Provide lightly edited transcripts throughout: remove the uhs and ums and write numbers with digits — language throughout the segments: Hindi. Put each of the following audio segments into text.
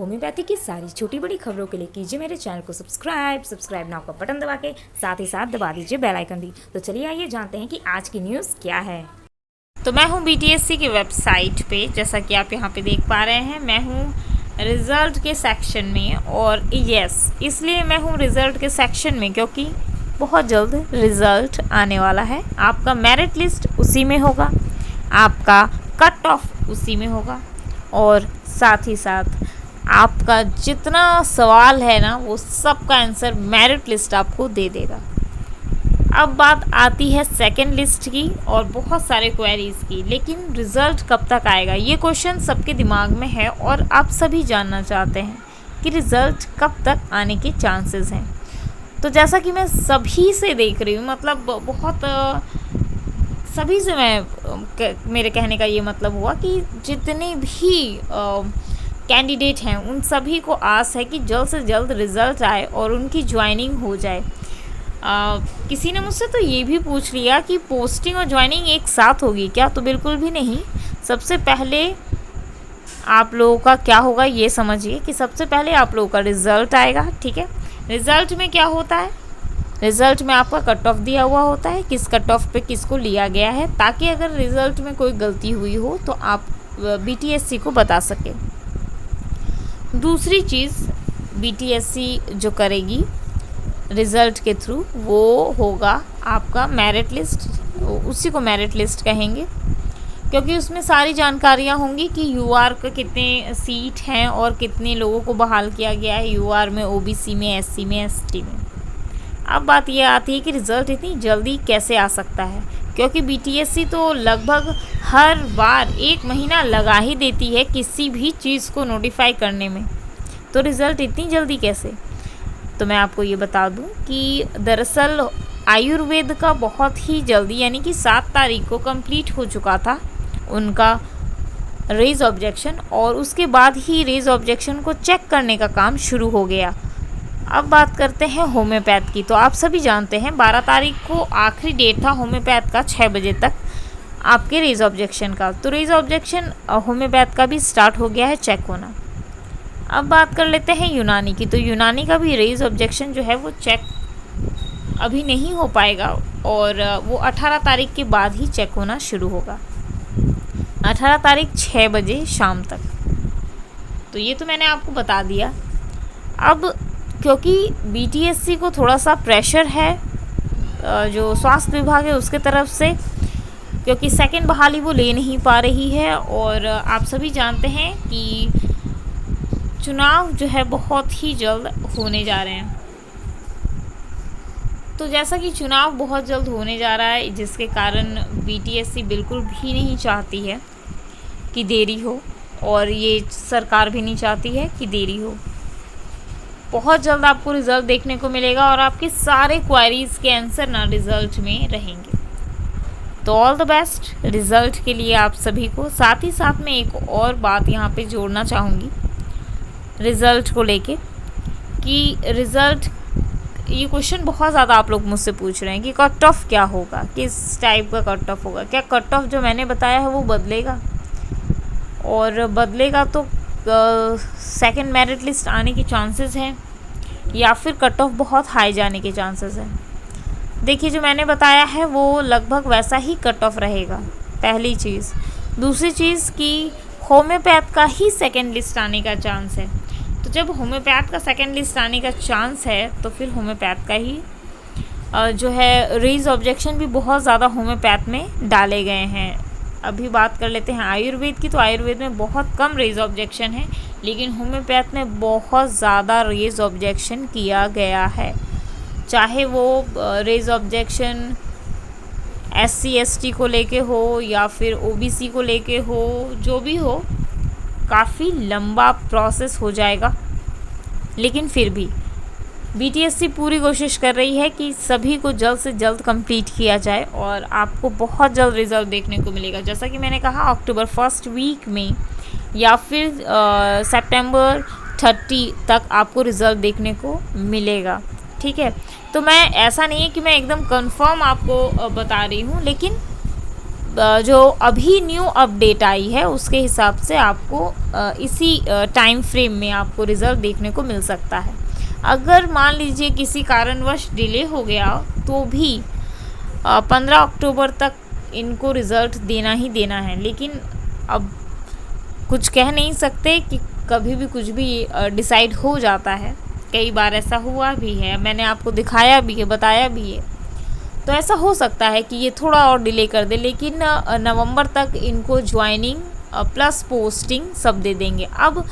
होम्योपैथी की सारी छोटी बड़ी खबरों के लिए कीजिए मेरे चैनल को सब्सक्राइब नाउ का बटन दबा के साथ ही साथ दबा दीजिए बेल आइकन भी। तो चलिए आइए जानते हैं कि आज की न्यूज़ क्या है। तो मैं हूँ बीटीएससी की वेबसाइट पे, जैसा कि आप यहाँ पे देख पा रहे हैं। मैं हूँ रिज़ल्ट के सेक्शन में, और यस इसलिए मैं हूँ रिज़ल्ट के सेक्शन में क्योंकि बहुत जल्द रिज़ल्ट आने वाला है। आपका मेरिट लिस्ट उसी में होगा, आपका कट ऑफ उसी में होगा, और साथ ही साथ आपका जितना सवाल है ना वो सब का आंसर मेरिट लिस्ट आपको दे देगा। अब बात आती है सेकंड लिस्ट की और बहुत सारे क्वेरीज़ की, लेकिन रिज़ल्ट कब तक आएगा ये क्वेश्चन सबके दिमाग में है और आप सभी जानना चाहते हैं कि रिज़ल्ट कब तक आने के चांसेस हैं। तो जैसा कि मैं सभी से देख रही हूँ, मतलब बहुत सभी से मेरे कहने का ये मतलब हुआ कि जितने भी कैंडिडेट हैं उन सभी को आस है कि जल्द से जल्द रिज़ल्ट आए और उनकी ज्वाइनिंग हो जाए। किसी ने मुझसे तो ये भी पूछ लिया कि पोस्टिंग और ज्वाइनिंग एक साथ होगी क्या, तो बिल्कुल भी नहीं। सबसे पहले आप लोगों का क्या होगा ये समझिए कि सबसे पहले आप लोगों का रिज़ल्ट आएगा, ठीक है। रिज़ल्ट में क्या होता है, रिज़ल्ट में आपका कट ऑफ दिया हुआ होता है, किस कट ऑफ पे किसको लिया गया है, ताकि अगर रिज़ल्ट में कोई गलती हुई हो तो आप बीटीएससी को बता सकें। दूसरी चीज़ बीटीएससी जो करेगी रिज़ल्ट के थ्रू वो होगा आपका मेरिट लिस्ट, उसी को मेरिट लिस्ट कहेंगे क्योंकि उसमें सारी जानकारियाँ होंगी कि यूआर का कितने सीट हैं और कितने लोगों को बहाल किया गया है यूआर में, ओबीसी में, एससी में, एसटी में। अब बात यह आती है कि रिज़ल्ट इतनी जल्दी कैसे आ सकता है, क्योंकि बीटीएससी तो लगभग हर बार 1 महीना लगा ही देती है किसी भी चीज़ को नोटिफाई करने में, तो रिज़ल्ट इतनी जल्दी कैसे। तो मैं आपको ये बता दूं कि दरअसल आयुर्वेद का बहुत ही जल्दी यानी कि 7 तारीख को कंप्लीट हो चुका था उनका रेज ऑब्जेक्शन, और उसके बाद ही रेज ऑब्जेक्शन को चेक करने का काम शुरू हो गया। अब बात करते हैं होम्योपैथ की। तो आप सभी जानते हैं 12 तारीख को आखिरी डेट था होम्योपैथ का 6 बजे तक आपके रेज ऑब्जेक्शन का। तो रेज ऑब्जेक्शन होम्योपैथ का भी स्टार्ट हो गया है चेक होना। अब बात कर लेते हैं यूनानी की। तो यूनानी का भी रेज ऑब्जेक्शन जो है वो चेक अभी नहीं हो पाएगा, और वो 18 तारीख के बाद ही चेक होना शुरू होगा, 18 तारीख 6 बजे शाम तक। तो ये तो मैंने आपको बता दिया। अब क्योंकि बीटीएससी को थोड़ा सा प्रेशर है जो स्वास्थ्य विभाग है उसके तरफ से, क्योंकि सेकंड बहाली वो ले नहीं पा रही है, और आप सभी जानते हैं कि चुनाव जो है बहुत ही जल्द होने जा रहे हैं। तो जैसा कि चुनाव बहुत जल्द होने जा रहा है, जिसके कारण बीटीएससी बिल्कुल भी नहीं चाहती है कि देरी हो, और ये सरकार भी नहीं चाहती है कि देरी हो। बहुत जल्द आपको रिज़ल्ट देखने को मिलेगा और आपके सारे क्वेरीज़ के आंसर ना रिज़ल्ट में रहेंगे। तो ऑल द बेस्ट रिज़ल्ट के लिए आप सभी को। साथ ही साथ मैं एक और बात यहाँ पे जोड़ना चाहूँगी रिज़ल्ट को लेके कि रिज़ल्ट, ये क्वेश्चन बहुत ज़्यादा आप लोग मुझसे पूछ रहे हैं कि कट ऑफ क्या होगा, किस टाइप का कट ऑफ होगा, क्या कट ऑफ जो मैंने बताया है वो बदलेगा, और बदलेगा तो सेकंड मेरिट लिस्ट आने के चांसेस हैं या फिर कट ऑफ बहुत हाई जाने के चांसेस हैं। देखिए जो मैंने बताया है वो लगभग वैसा ही कट ऑफ रहेगा, पहली चीज़। दूसरी चीज़ कि होम्योपैथ का ही सेकंड लिस्ट आने का चांस है। तो जब होम्योपैथ का सेकंड लिस्ट आने का चांस है तो फिर होम्योपैथ का ही जो है रेज ऑब्जेक्शन भी बहुत ज़्यादा होम्योपैथ में डाले गए हैं। अभी बात कर लेते हैं आयुर्वेद की। तो आयुर्वेद में बहुत कम रेज ऑब्जेक्शन है, लेकिन होम्योपैथ में बहुत ज़्यादा रेज ऑब्जेक्शन किया गया है। चाहे वो रेज ऑब्जेक्शन एससी एसटी को लेके हो या फिर ओबीसी को लेके हो, जो भी हो, काफ़ी लंबा प्रोसेस हो जाएगा, लेकिन फिर भी बीटीएससी पूरी कोशिश कर रही है कि सभी को जल्द से जल्द कंप्लीट किया जाए और आपको बहुत जल्द रिज़ल्ट देखने को मिलेगा। जैसा कि मैंने कहा अक्टूबर फर्स्ट वीक में या फिर सितंबर 30 तक आपको रिज़ल्ट देखने को मिलेगा, ठीक है। तो मैं ऐसा नहीं है कि मैं एकदम कंफर्म आपको बता रही हूँ, लेकिन जो अभी न्यू अपडेट आई है उसके हिसाब से आपको इसी टाइम फ्रेम में आपको रिज़ल्ट देखने को मिल सकता है। अगर मान लीजिए किसी कारणवश डिले हो गया तो भी 15 अक्टूबर तक इनको रिज़ल्ट देना ही देना है। लेकिन अब कुछ कह नहीं सकते कि कभी भी कुछ भी डिसाइड हो जाता है। कई बार ऐसा हुआ भी है, मैंने आपको दिखाया भी है, बताया भी है। तो ऐसा हो सकता है कि ये थोड़ा और डिले कर दे, लेकिन नवंबर तक इनको ज्वाइनिंग प्लस पोस्टिंग सब दे देंगे। अब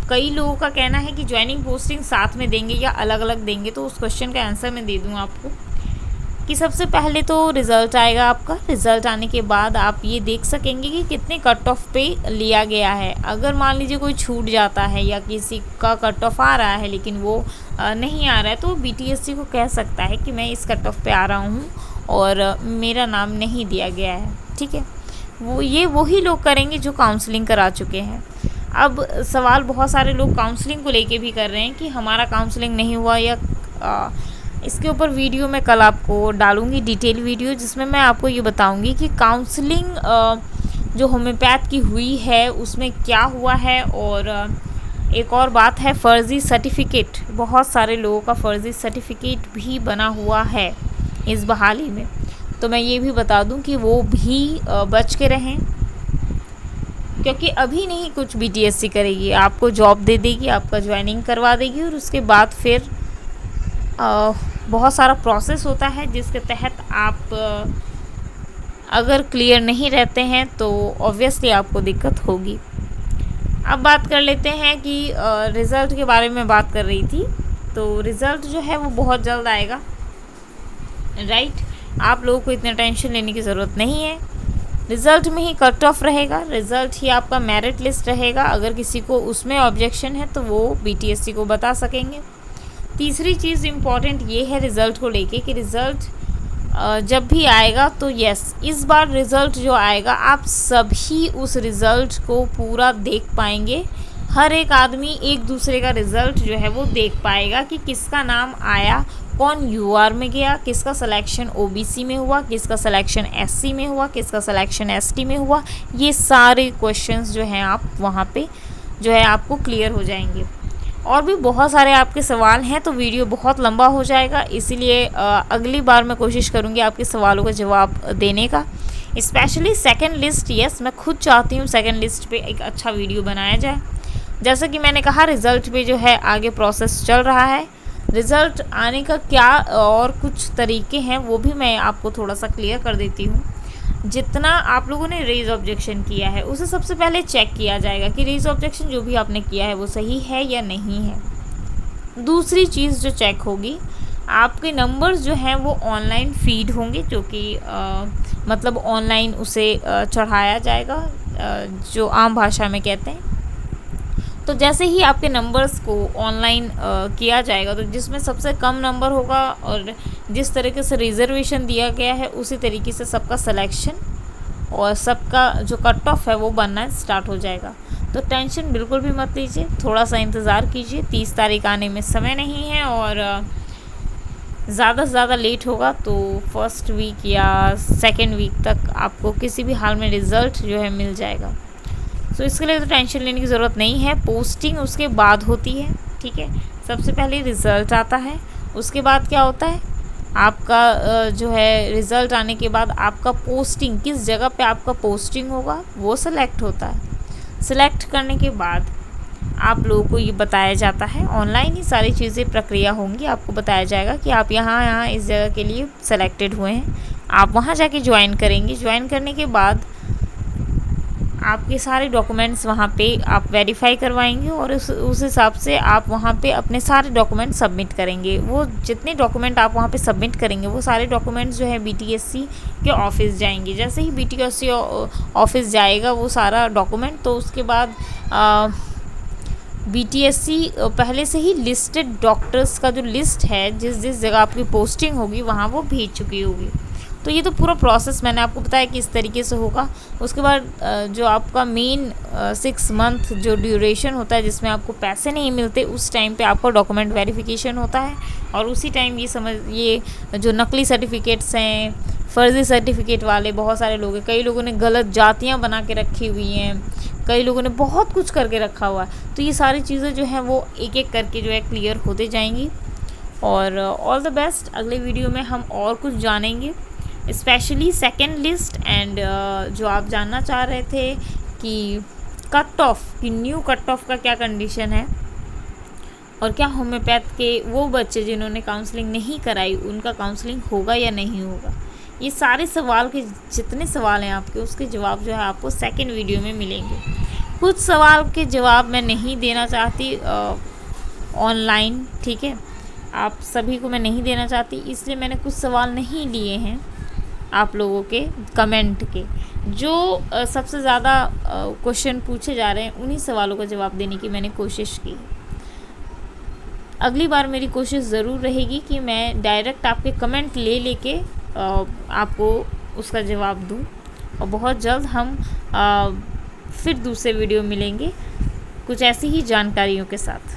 कई लोगों का कहना है कि ज्वाइनिंग पोस्टिंग साथ में देंगे या अलग अलग देंगे, तो उस क्वेश्चन का आंसर मैं दे दूँ आपको कि सबसे पहले तो रिज़ल्ट आएगा आपका। रिज़ल्ट आने के बाद आप ये देख सकेंगे कि कितने कट ऑफ पे लिया गया है। अगर मान लीजिए कोई छूट जाता है या किसी का कट ऑफ आ रहा है लेकिन वो नहीं आ रहा है, तो BTSC को कह सकता है कि मैं इस कट ऑफ पे आ रहा हूँ और मेरा नाम नहीं दिया गया है। ठीक है, वही लोग करेंगे जो काउंसलिंग करा चुके हैं। अब सवाल बहुत सारे लोग काउंसलिंग को लेके भी कर रहे हैं कि हमारा काउंसलिंग नहीं हुआ, या इसके ऊपर वीडियो मैं कल आपको डालूंगी, डिटेल वीडियो, जिसमें मैं आपको ये बताऊंगी कि काउंसलिंग जो होम्योपैथ की हुई है उसमें क्या हुआ है। और एक और बात है, फ़र्ज़ी सर्टिफिकेट, बहुत सारे लोगों का फ़र्ज़ी सर्टिफिकेट भी बना हुआ है इस बहाली में। तो मैं ये भी बता दूं कि वो भी बच के रहें, क्योंकि अभी नहीं कुछ BTSC करेगी, आपको जॉब दे देगी, आपका ज्वाइनिंग करवा देगी और उसके बाद फिर बहुत सारा प्रोसेस होता है जिसके तहत आप अगर क्लियर नहीं रहते हैं तो ऑब्वियसली आपको दिक्कत होगी। अब बात कर लेते हैं कि रिज़ल्ट के बारे में बात कर रही थी। तो रिज़ल्ट जो है वो बहुत जल्द आएगा, राइट। आप लोगों को इतना टेंशन लेने की ज़रूरत नहीं है। रिज़ल्ट में ही कट ऑफ रहेगा, रिज़ल्ट ही आपका मेरिट लिस्ट रहेगा। अगर किसी को उसमें ऑब्जेक्शन है तो वो BTSC को बता सकेंगे। तीसरी चीज़ इम्पॉर्टेंट ये है रिज़ल्ट को लेके कि रिज़ल्ट जब भी आएगा तो यस, इस बार रिज़ल्ट जो आएगा आप सभी उस रिज़ल्ट को पूरा देख पाएंगे। हर एक आदमी एक दूसरे का रिज़ल्ट जो है वो देख पाएगा कि किसका नाम आया, कौन UR में गया, किसका सिलेक्शन OBC में हुआ, किसका सिलेक्शन SC में हुआ, किसका सिलेक्शन ST में हुआ। ये सारे क्वेश्चंस जो हैं आप वहाँ पे जो है आपको क्लियर हो जाएंगे। और भी बहुत सारे आपके सवाल हैं, तो वीडियो बहुत लंबा हो जाएगा, इसीलिए अगली बार मैं कोशिश करूँगी आपके सवालों का जवाब देने का। स्पेशली सेकंड लिस्ट, यस मैं खुद चाहती हूँ सेकंड लिस्ट पे एक अच्छा वीडियो बनाया जाए। जैसा कि मैंने कहा, रिज़ल्ट पे जो है आगे प्रोसेस चल रहा है। रिज़ल्ट आने का क्या और कुछ तरीके हैं वो भी मैं आपको थोड़ा सा क्लियर कर देती हूँ। जितना आप लोगों ने रेज ऑब्जेक्शन किया है उसे सबसे पहले चेक किया जाएगा कि रेज ऑब्जेक्शन जो भी आपने किया है वो सही है या नहीं है। दूसरी चीज़ जो चेक होगी, आपके नंबर्स जो हैं वो ऑनलाइन फीड होंगे, जो कि मतलब ऑनलाइन उसे चढ़ाया जाएगा, जो आम भाषा में कहते हैं। तो जैसे ही आपके नंबर्स को ऑनलाइन किया जाएगा, तो जिसमें सबसे कम नंबर होगा और जिस तरीके से रिजर्वेशन दिया गया है उसी तरीके से सबका सिलेक्शन और सबका जो कट ऑफ है वो बनना स्टार्ट हो जाएगा। तो टेंशन बिल्कुल भी मत लीजिए, थोड़ा सा इंतज़ार कीजिए। 30 तारीख आने में समय नहीं है और ज़्यादा से ज़्यादा लेट होगा तो फर्स्ट वीक या सेकेंड वीक तक आपको किसी भी हाल में रिज़ल्ट जो है मिल जाएगा। तो इसके लिए तो टेंशन लेने की ज़रूरत नहीं है। पोस्टिंग उसके बाद होती है, ठीक है। सबसे पहले रिज़ल्ट आता है, उसके बाद क्या होता है, आपका जो है रिज़ल्ट आने के बाद आपका पोस्टिंग, किस जगह पे आपका पोस्टिंग होगा वो सिलेक्ट होता है। सिलेक्ट करने के बाद आप लोगों को ये बताया जाता है, ऑनलाइन ही सारी चीज़ें प्रक्रिया होंगी। आपको बताया जाएगा कि आप यहाँ इस जगह के लिए सेलेक्टेड हुए हैं, आप वहाँ जाके ज्वाइन करेंगे। ज्वाइन करने के बाद आपके सारे डॉक्यूमेंट्स वहाँ पे आप वेरीफाई करवाएंगे और उस हिसाब से आप वहाँ पे अपने सारे डॉक्यूमेंट सबमिट करेंगे। वो जितने डॉक्यूमेंट आप वहाँ पे सबमिट करेंगे वो सारे डॉक्यूमेंट्स जो है BTSC के ऑफिस जाएंगे। जैसे ही BTSC ऑफिस जाएगा वो सारा डॉक्यूमेंट, तो उसके बाद BTSC पहले से ही लिस्टेड डॉक्टर्स का जो लिस्ट है, जिस जगह आपकी पोस्टिंग होगी वहाँ वो भेज चुकी होगी। तो ये तो पूरा प्रोसेस मैंने आपको बताया कि इस तरीके से होगा। उसके बाद जो आपका मेन 6 मंथ जो ड्यूरेशन होता है जिसमें आपको पैसे नहीं मिलते, उस टाइम पे आपका डॉक्यूमेंट वेरिफिकेशन होता है और उसी टाइम ये जो नकली सर्टिफिकेट्स हैं, फर्जी सर्टिफिकेट वाले बहुत सारे लोग हैं, कई लोगों ने गलत जातियाँ बना के रखी हुई हैं, कई लोगों ने बहुत कुछ करके रखा हुआ है। तो ये सारी चीज़ें जो हैं वो एक एक करके जो है क्लियर होते जाएंगी। और ऑल द बेस्ट, अगले वीडियो में हम और कुछ जानेंगे, स्पेशली सेकेंड लिस्ट एंड जो आप जानना चाह रहे थे कि कट ऑफ, कि न्यू कट ऑफ का क्या कंडीशन है, और क्या होम्योपैथ के वो बच्चे जिन्होंने काउंसलिंग नहीं कराई उनका काउंसलिंग होगा या नहीं होगा। ये सारे सवाल के जितने सवाल हैं आपके, उसके जवाब जो है आपको सेकेंड वीडियो में मिलेंगे। कुछ सवाल के जवाब मैं नहीं देना चाहती ऑनलाइन, ठीक है, आप सभी को मैं नहीं देना चाहती, इसलिए मैंने कुछ सवाल नहीं लिए हैं आप लोगों के कमेंट के। जो सबसे ज़्यादा क्वेश्चन पूछे जा रहे हैं उन्हीं सवालों का जवाब देने की मैंने कोशिश की। अगली बार मेरी कोशिश ज़रूर रहेगी कि मैं डायरेक्ट आपके कमेंट लेके आपको उसका जवाब दूं, और बहुत जल्द हम फिर दूसरे वीडियो मिलेंगे कुछ ऐसी ही जानकारियों के साथ।